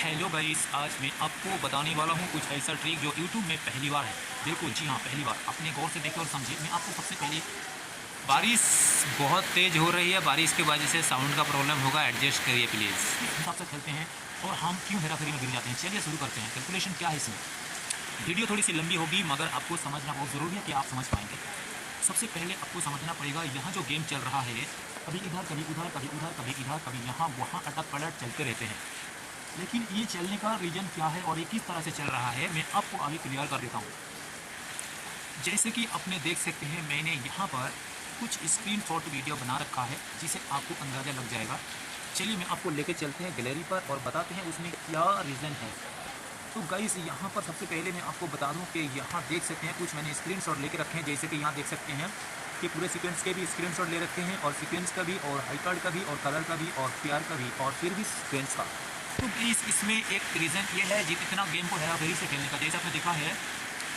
Hello guys, आज मैं आपको बताने वाला हूँ कुछ ऐसा ट्रिक जो यूट्यूब में पहली बार है। देखो, जी हाँ, पहली बार। अपने गौर से देखिए और समझिए। मैं आपको सबसे पहले बारिश बहुत तेज़ हो रही है, बारिश की वजह से साउंड का प्रॉब्लम होगा, एडजस्ट करिए प्लीज़। इस हिसाब से खेलते हैं और हम क्यों हेराफेरी में गिर जाते हैं। चलिए शुरू करते हैं। कैलकुलेशन क्या है इसमें। वीडियो थोड़ी सी लंबी होगी मगर आपको समझना बहुत ज़रूरी है कि आप समझ पाएंगे। सबसे पहले आपको समझना पड़ेगा, यहाँ जो गेम चल रहा है, कभी इधर कभी उधर, कभी उधर कभी इधर, कभी यहाँ वहाँ अटक पलट चलते रहते हैं। लेकिन ये चलने का रीज़न क्या है और ये किस तरह से चल रहा है, मैं आपको आगे क्लियर कर देता हूँ। जैसे कि अपने देख सकते हैं, मैंने यहाँ पर कुछ स्क्रीनशॉट वीडियो बना रखा है जिसे आपको अंदाज़ा लग जाएगा। चलिए मैं आपको लेके चलते हैं गैलरी पर और बताते हैं उसमें क्या रीज़न है। तो गाइस, यहाँ पर सबसे पहले मैं आपको बता दूँ कि यहाँ देख सकते हैं कुछ मैंने स्क्रीनशॉट लेके रखे हैं। जैसे कि यहाँ देख सकते हैं कि पूरे सीक्वेंस के भी स्क्रीनशॉट ले रखे हैं, और सीक्वेंस का भी, और हाई कार्ड का भी, और कलर का भी, और पीआर का भी, और फिर भी सीक्वेंस का। तो गाइस, इसमें एक रीज़न ये है जितना गेम को हेराफेरी से खेलने का। जैसे आपने देखा है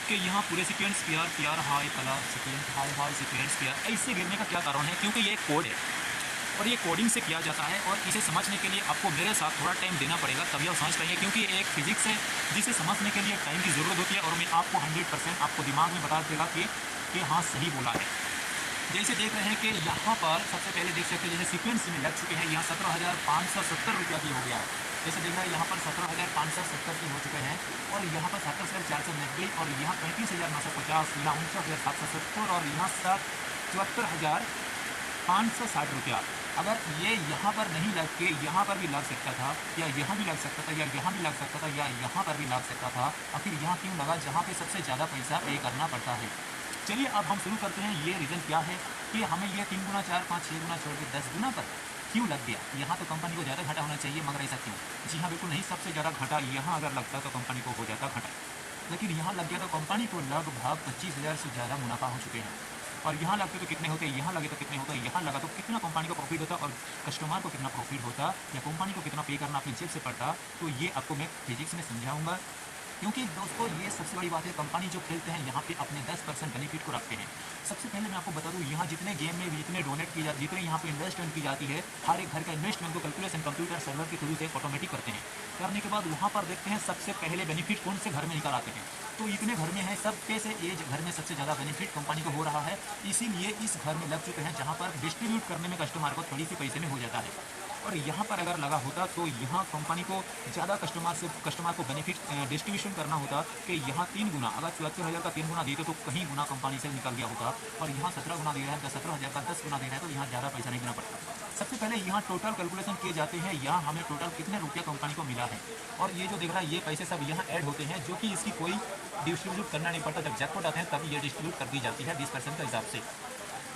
कि यहाँ पूरे sequence PR PR high colour sequence high high sequence PR ऐसे गिरने का क्या कारण है, क्योंकि ये एक कोड है और ये कोडिंग से किया जाता है। और इसे समझने के लिए आपको मेरे साथ थोड़ा टाइम देना पड़ेगा, तभी आप समझ पाएंगे, क्योंकि ये एक फिजिक्स है जिसे समझने के लिए टाइम की ज़रूरत होती है। और मैं आपको 100% आपको दिमाग में बता देगा कि हाँ, सही बोला है। जैसे देख रहे हैं कि यहाँ पर सबसे पहले देख सकते हैं, जैसे सीक्वेंस में लग चुके हैं, यहाँ 17,570 रुपया की हो गया है। जैसे देख रहे हैं यहाँ पर 17,570 की हो चुके हैं, और यहाँ पर 27,490, और यहाँ 35,950, यहाँ 49,770, और यहाँ 74,560 रुपया। अगर ये यहाँ पर नहीं लग के यहाँ पर भी लग सकता था, या यहाँ भी लग सकता था, या यहाँ भी लग सकता था, या यहाँ पर भी लग सकता था, आखिर यहाँ क्यों लगा जहाँ पे सबसे ज़्यादा पैसा पे करना पड़ता है। चलिए अब हम शुरू करते हैं। ये रीज़न क्या है कि हमें ये 3 गुना 4 5 6 गुना छोड़ के 10 गुना पर क्यों लग गया। यहाँ तो कंपनी को ज़्यादा घाटा होना चाहिए, मगर ऐसा क्यों। जी हाँ, बिल्कुल नहीं। सबसे ज़्यादा घाटा यहाँ अगर लगता तो कंपनी को हो जाता घाटा, लेकिन यहाँ लग गया तो कंपनी को लगभग 25,000 से ज़्यादा मुनाफा हो चुके हैं। और यहाँ लगते तो कितने होते, यहाँ लगे तो कितने होते, यहाँ लगा तो कितना कंपनी को प्रॉफिट होता, और कस्टमर को कितना प्रॉफिट होता, या कंपनी को कितना पे करना अपनी जेब से पड़ता। तो ये आपको मैं फिजिक्स में समझाऊंगा, क्योंकि दोस्तों ये सबसे बड़ी बात है। कंपनी जो खेलते हैं यहाँ पे अपने 10% बेनिफिट को रखते हैं। सबसे पहले मैं आपको बता दूँ, यहाँ जितने गेम में जितने डोनेट की जाती, जितने यहाँ पे इन्वेस्टमेंट की जाती है, हर एक घर का इन्वेस्टमेंट को कैलकुलेशन कंप्यूटर सर्वर के थ्रू से ऑटोमेटिक करते हैं। करने के बाद वहाँ पर देखते हैं सबसे पहले बेनिफिट कौन से घर में निकल आते हैं। तो इतने घर में है, सबके से ये घर में सबसे ज़्यादा बेनिफिट कंपनी को हो रहा है, इसीलिए इस घर में लग चुके हैं, जहाँ पर डिस्ट्रीब्यूट करने में कस्टमर को थोड़ी सी पैसे में हो जाता है। और यहाँ पर अगर लगा होता तो यहाँ कंपनी को ज़्यादा कस्टमर को बेनिफिट डिस्ट्रीब्यूशन करना होता, कि यहाँ 3 गुना, अगर 74,000 का 3 गुना देते तो कहीं गुना कंपनी से निकल गया होता, और यहाँ 17 गुना दे रहा है, 17,000 का 10 गुना दे रहा है, तो यहाँ ज़्यादा पैसा नहीं देना पड़ता। सबसे पहले यहाँ टोटल कैलकुलेशन किए जाते हैं, यहाँ हमें टोटल कितने रुपया कंपनी को मिला है, और ये जो दिख रहा है ये पैसे सब यहाँ ऐड होते हैं, जो कि इसकी कोई डिस्ट्रीब्यूट करना नहीं पड़ता। जब जैकपॉट आते हैं तभी ये डिस्ट्रीब्यूट कर दी जाती है 20% के हिसाब से।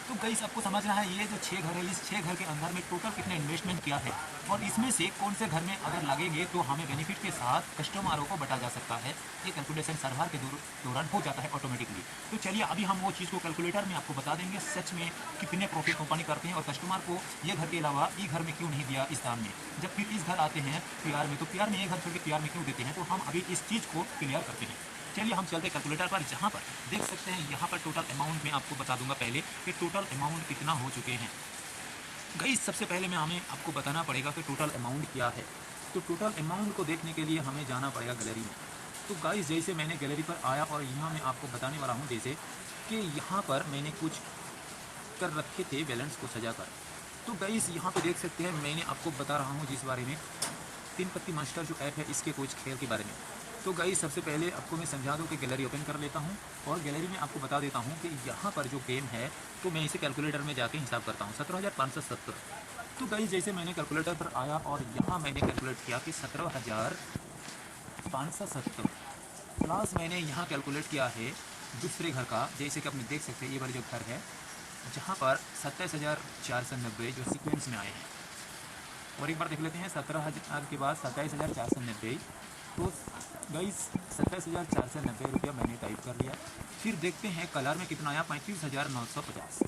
तो गाइस, आपको समझना है, ये जो 6 घर है, इस 6 घर के अंदर में टोटल कितने इन्वेस्टमेंट किया है, और इसमें से कौन से घर में अगर लगेंगे तो हमें बेनिफिट के साथ कस्टमरों को बता जा सकता है। ये कैलकुलेशन सर्वर के दौरान हो जाता है ऑटोमेटिकली। तो चलिए अभी हम वो चीज़ को कैलकुलेटर में आपको बता देंगे, सच में कितने प्रॉफिट कंपनी करते हैं, और कस्टमर को ये घर के अलावा ई घर में क्यों नहीं दिया इस दाम में। जब फिर इस घर आते हैं पीआर में, तो पीआर में ये घर छोड़ के पीआर में क्यों देते हैं। तो हम अभी इस चीज़ को क्लियर करते हैं। चलिए हम चलते कैलकुलेटर पर, जहाँ पर देख सकते हैं यहाँ पर टोटल अमाउंट मैं आपको बता दूंगा पहले कि टोटल अमाउंट कितना हो चुके हैं। गाइस, सबसे पहले हमें आपको बताना पड़ेगा कि टोटल अमाउंट क्या है। तो टोटल अमाउंट को देखने के लिए हमें जाना पड़ेगा गैलरी में। तो गाइस, जैसे मैंने गैलरी पर आया और यहाँ मैं आपको बताने वाला हूँ, जैसे कि यहाँ पर मैंने कुछ कर रखे थे बैलेंस को सजा कर। तो गाइस, यहाँ पे देख सकते हैं मैंने आपको बता रहा हूँ जिस बारे में, 3 पत्ती मास्टर जो ऐप है, इसके कुछ खेल के बारे में। तो गाइस, सबसे पहले आपको मैं समझा दूं कि गैलरी ओपन कर लेता हूं, और गैलरी में आपको बता देता हूं कि यहाँ पर जो गेम है, तो मैं इसे कैलकुलेटर में जाके हिसाब करता हूं। 17,570। तो गाइस, जैसे मैंने कैलकुलेटर पर आया और यहाँ मैंने कैलकुलेट किया कि 17,570 प्लस मैंने यहाँ कैलकुलेट किया है दूसरे घर का। जैसे कि आपने देख सकते हैं, ये वाले जो घर है, जहाँ पर 27,490 जो सीक्वेंस में आए हैं। और एक बार देख लेते हैं, 17,000 के बाद 27,490। तो गाइस, 27,490 रुपया मैंने टाइप कर लिया। फिर देखते हैं कलर में कितना आया, 35,950।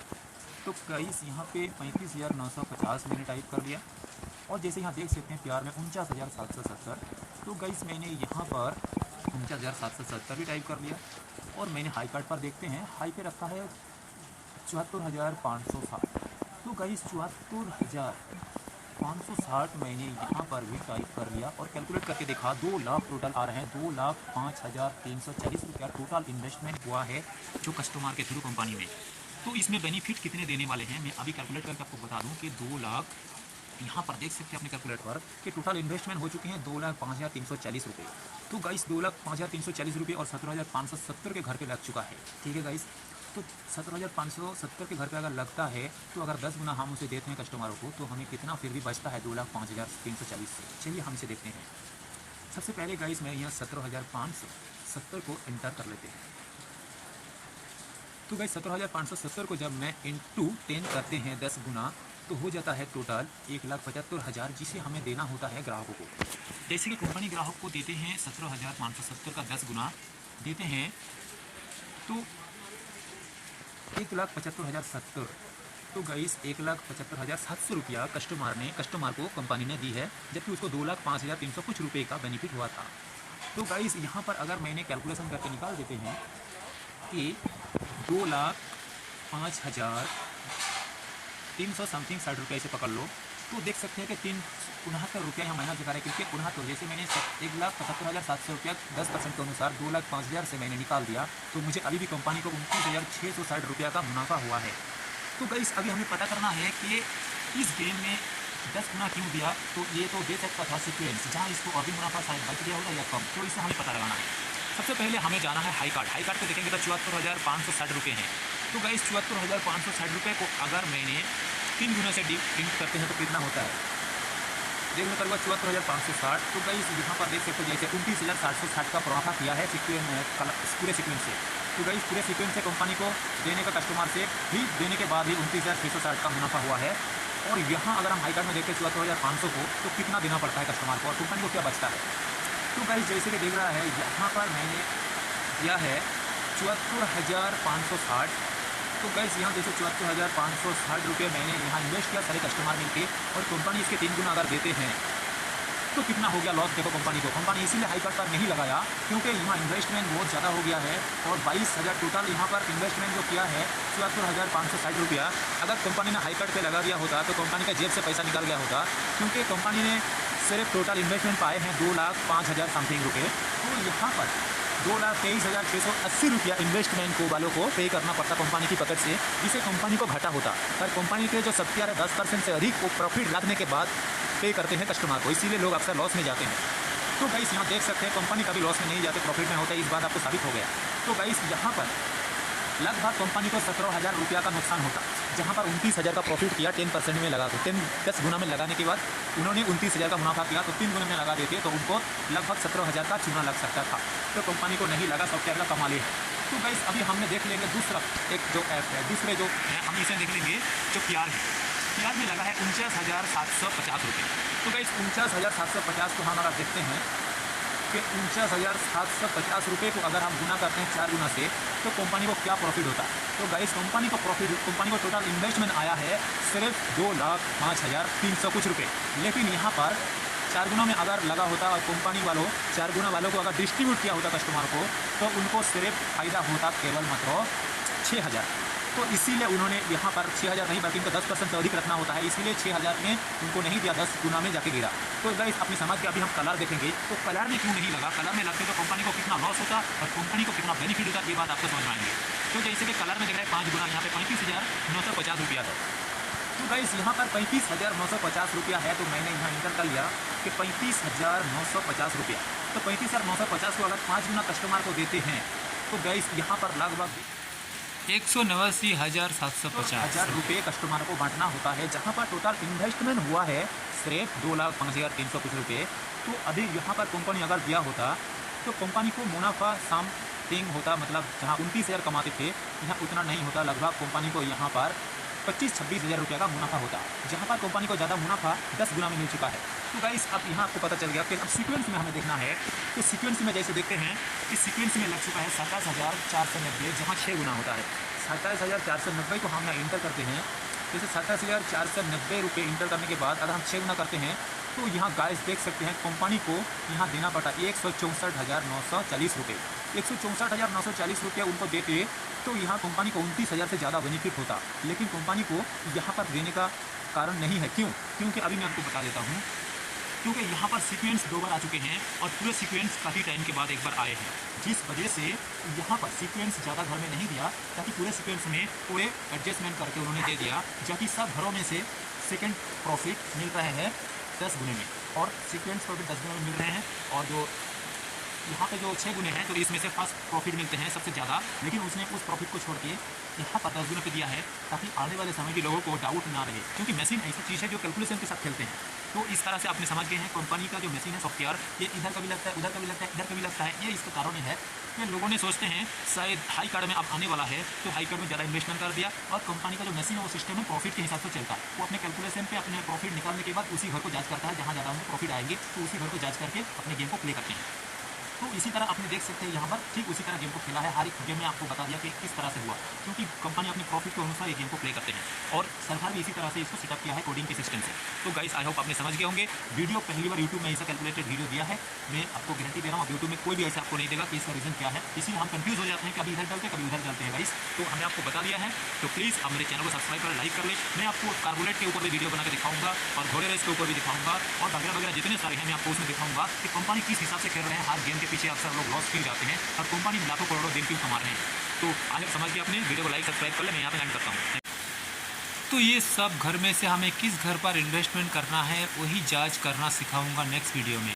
तो गाइस, यहाँ पे 35,950 मैंने टाइप कर लिया। और जैसे यहाँ देख सकते हैं प्यार में 49,770। तो गाइस, मैंने यहाँ पर 49,770 भी टाइप कर लिया। और मैंने हाई कार्ड पर देखते हैं, हाई पे रखा है 74,560। तो गाइस, 74,000 560 मैंने यहाँ पर भी टाइप कर लिया और कैलकुलेट करके देखा, 2 लाख टोटल आ रहे हैं। 2,05,340 रुपया टोटल इन्वेस्टमेंट हुआ है जो कस्टमर के थ्रू कंपनी में। तो इसमें बेनिफिट कितने देने वाले हैं मैं अभी कैलकुलेट करके आपको बता दूं कि 2 लाख, यहाँ पर देख सकते हैं अपने कैलकुलेटर पर कि टोटल इन्वेस्टमेंट हो चुके हैं 2,05,340 रुपये। तो गाइस 2,05,340 रुपये और 17,570 के घर पे लग चुका है। ठीक है गाइस, तो 17,570 के घर पे अगर लगता है तो अगर 10 गुना हम उसे देते हैं कस्टमरों को तो हमें कितना फिर भी बचता है 2,05,340 से। चलिए हम इसे देखते हैं। सबसे पहले गाइस मैं यहाँ 17,570 को एंटर कर लेते हैं। तो गाइस 17,570 को जब मैं इंटू 10 करते हैं 10 गुना तो हो जाता है टोटल 1,75,000, जिसे हमें देना होता है ग्राहकों को। जैसे कि कंपनी ग्राहक को देते हैं 17,570 का 10 गुना देते हैं तो 1,75,070। तो गाइस 1,75,700 रुपया कस्टमर को कंपनी ने दी है, जबकि उसको 2,05,300 कुछ रुपये का बेनिफिट हुआ था। तो गाइस यहाँ पर अगर मैंने कैलकुलेशन करके निकाल देते हैं कि 2,05,300 समथिंग 60 रुपये से पकड़ लो तो देख सकते हैं कि 369 रुपया यहाँ महीना दिखा रहा है, क्योंकि 69 जैसे मैंने 1,75,700 रुपया 10% के अनुसार 2,05,000 से मैंने निकाल दिया तो मुझे अभी भी कंपनी को 29,660 रुपया का मुनाफा हुआ है। तो गाइस अभी हमें पता करना है कि इस गेम में 10 गुना क्यों दिया। तो ये तो दे सकता था सीक्वेंस, जहाँ इसको अभी मुनाफा शायद बच गया होगा या कम, तो इसे हमें पता लगाना है। सबसे पहले हमें जाना है हाई कार्ड पे देखेंगे तो 74,560 रुपये हैं। तो गाइस 74,560 रुपये को अगर मैंने 3 गुना से डिवाइड करते हैं तो कितना होता है, देखने पर हुआ 74,560। तो गाइस यहाँ पर देख सकते हो जैसे 29,760 का मुनाफा किया है पूरे सीक्वेंस से। तो गाइस पूरे सीक्वेंस से कंपनी को देने का कस्टमर से भी देने के बाद ही 29,660 का मुनाफा हुआ है। और यहाँ अगर हम हाई कार्ड में देखते हैं 74,500 को तो कितना देना पड़ता है कस्टमर को और कंपनी को क्या बचता है। तो गाइस जैसे कि देख रहा है यहाँ पर मैंने दिया है 74,560। तो गाइस यहाँ जैसे 74,560 रुपये मैंने यहाँ इन्वेस्ट किया सारे कस्टमर मिलके और कंपनी इसके 3 गुना अगर देते हैं तो कितना हो गया लॉस। देखो कंपनी इसीलिए हाई कार्ड पर नहीं लगाया क्योंकि यहाँ इन्वेस्टमेंट बहुत ज़्यादा हो गया है और 22,000 टोटल यहाँ पर इन्वेस्टमेंट जो किया है 74,560 रुपया अगर कंपनी ने हाई कार्ड पे लगा दिया होता तो कंपनी का जेब से पैसा निकल गया होता, क्योंकि कंपनी ने सिर्फ टोटल इन्वेस्टमेंट पाए हैं 2,05,000 समथिंग रुपये। तो यहाँ पर 2,23,680 रुपया इन्वेस्टमेंट को वालों को पे करना पड़ता कंपनी की पॉकेट से, जिसे कंपनी को घाटा होता। पर कंपनी के जो सब्सिडी है 10% से अधिक वो प्रॉफिट लगने के बाद पे करते हैं कस्टमर को, इसीलिए लोग अक्सर लॉस में जाते हैं। तो गाइस यहाँ देख सकते हैं कंपनी कभी लॉस में नहीं जाते, प्रॉफिट में होता है, इस बात आपको साबित हो गया। तो गाइस यहाँ पर लगभग कंपनी को 17,000 रुपया का नुकसान होता, जहाँ पर 29,000 का प्रॉफिट किया 10% में लगा तो 10 गुना में लगाने के बाद उन्होंने 29,000 का मुनाफा किया तो 3 गुना में लगा देते तो उनको लगभग 17,000 का चूना लग सकता था। तो कंपनी को नहीं लगा, सॉफ्टवेयर का कमाल है। तो गाइस अभी हमने देख लेंगे दूसरा एक जो ऐप है, दूसरे जो है हम इसे देख लेंगे जो PR में लगा है 49,750 रुपये। तो गाइस 49,750 को हम अगर देखते हैं कि 49,750 रुपये को अगर हम गुना करते हैं 4 गुना से तो कंपनी को क्या प्रॉफिट होता है। तो गाइस कंपनी को टोटल इन्वेस्टमेंट आया है सिर्फ 2,05,300 कुछ रुपये, लेकिन यहाँ पर 4 गुना में अगर लगा होता और कंपनी वालों 4 गुना वालों को अगर डिस्ट्रीब्यूट किया होता कस्टमर को तो उनको सिर्फ फ़ायदा होता केवल मात्र 6,000। तो इसीलिए उन्होंने यहाँ पर 6,000 नहीं बल्कि इनको 10% से अधिक रखना होता है, इसीलिए 6,000 में उनको नहीं दिया, 10 गुना में जाके गिरा। तो गाइस अपनी समझ के अभी हम कलर देखेंगे तो कलर में क्यों नहीं लगा, कलर में लगते तो कंपनी को कितना लॉस होता और कंपनी को कितना बेनिफिट होता, ये बात आपको समझ में आएंगे। तो जैसे कि कलर में देख रहे हैं 5 गुना, यहाँ पे 35,950 रुपया था। तो गाइस यहाँ पर 35,950 रुपया है, तो मैंने यहाँ इंटर कर लिया कि 35,950 रुपया। तो 35,950 को अगर 5 गुना कस्टमर को देते हैं तो गाइस यहाँ पर लगभग 189,750 रुपये कस्टमर को बांटना होता है, जहाँ पर टोटल इन्वेस्टमेंट हुआ है सिर्फ 2,05,300 कुछ रुपये। तो अभी यहाँ पर कंपनी अगर दिया होता तो कंपनी को मुनाफा समथिंग होता, मतलब जहाँ 29,000 कमाते थे यहाँ उतना नहीं होता, लगभग कंपनी को यहाँ पर 25-26 हज़ार रुपये का मुनाफा होता, जहाँ पर कंपनी को ज़्यादा मुनाफा 10 गुना में मिल चुका है। तो गाइस अब यहाँ आपको पता चल गया कि अब सीक्वेंस में हमें देखना है। तो सीक्वेंस में जैसे देखते हैं कि सीक्वेंस में लग चुका है 27,490, जहाँ 6 गुना होता है। 27,490 को हम यहाँ इंटर करते हैं, जैसे 27,490 रुपये इंटर करने के बाद अगर हम 6 गुना करते हैं तो यहाँ गाइस देख सकते हैं कंपनी को यहाँ देना पड़ता 164,940 रुपये। 164,940 रुपये उनको देते तो यहाँ कंपनी को 29,000 से ज़्यादा बेनिफिट होता, लेकिन कंपनी को यहाँ पर देने का कारण नहीं है। क्यों? क्योंकि अभी मैं आपको बता देता हूँ। क्योंकि यहाँ पर सीक्वेंस 2 बार आ चुके हैं और पूरे सीक्वेंस काफ़ी टाइम के बाद एक बार आए हैं, जिस वजह से यहाँ पर सीक्वेंस ज़्यादा घर में नहीं दिया, ताकि पूरे सीक्वेंस में पूरे एडजस्टमेंट करके उन्होंने दे दिया, ताकि सब घरों में से सेकंड प्रॉफिट मिल रहे हैं 10 गुने में, और सीक्वेंस प्रॉफिट 10 गुने में मिल रहे हैं, और जो यहाँ पे जो 6 गुने हैं तो इसमें से फर्स्ट प्रॉफिट मिलते हैं सबसे ज़्यादा, लेकिन उसने उस प्रॉफिट को छोड़ के यहाँ पर 10 गुने पे दिया है, ताकि आने वाले समय के लोगों को डाउट ना रहे, क्योंकि मशीन ऐसी चीज़ है जो कैलकुलेशन के साथ खेलते हैं। तो इस तरह से आपने समझ गए हैं कंपनी का जो मशीन है सॉफ्टवेयर, ये इधर कभी लगता है, उधर कभी लगता है, इधर कभी लगता है। ये इसका कारण है कि लोगों ने सोचते हैं शायद हाई कार्ड में अब आने वाला है, तो हाई कार्ड में ज़्यादा इन्वेस्टमेंट कर दिया, और कंपनी का जो मशीन है वो सिस्टम में प्रॉफिट के हिसाब से चलता है। वो अपने कैलकुलेशन पे अपने प्रॉफिट निकालने के बाद उसी घर को जांच करता है, जहाँ ज़्यादा उनको प्रॉफिट आएंगे तो उसी घर को जांच करके अपने गेम को प्ले करते हैं। तो इसी तरह आपने देख सकते हैं यहाँ पर ठीक उसी तरह गेम को खेला है। हर एक गेम में आपको बता दिया कि किस तरह से हुआ, क्योंकि कंपनी अपने प्रॉफिट के अनुसार ये गेम को प्ले करते हैं, और सरकार भी इसी तरह से इसको सेटअप किया है कोडिंग के सिस्टम से। तो गाइस आई होप आपने समझ गए होंगे। वीडियो पहली बार यूट्यूब में ऐसा कैलकुलेटेड वीडियो दिया है, मैं आपको गारंटी दे रहा हूँ यूट्यूब में कोई भी ऐसा आपको नहीं देगा कि इसका रीजन क्या है, इसीलिए हम कंफ्यूज हो जाते हैं, कभी इधर चलते कभी उधर चलते हैं गाइस। तो हमने आपको बता दिया है, तो प्लीज़ आप मेरे चैनल को सब्सक्राइब कर लाइक कर ले। मैं आपको कार्बोरेट के ऊपर भी वीडियो बना के दिखाऊंगा, और घोड़े रेस के ऊपर भी दिखाऊंगा, और वगैरह वगैरह जितने सारे हैं मैं आपको उसमें दिखाऊंगा कि कंपनी किस हिसाब से खेल रहे हैं। हर गेम के पीछे अक्सर लोग लॉस क्यों जाते हैं, और कंपनी लाखों करोड़ों दिन क्यों कमा रहे हैं। तो आज समझ गए अपने वीडियो को लाइक सब्सक्राइब कर ले, मैं यहाँ पे एंड करता हूँ। तो ये सब घर में से हमें किस घर पर इन्वेस्टमेंट करना है वही जांच करना सिखाऊंगा नेक्स्ट वीडियो में।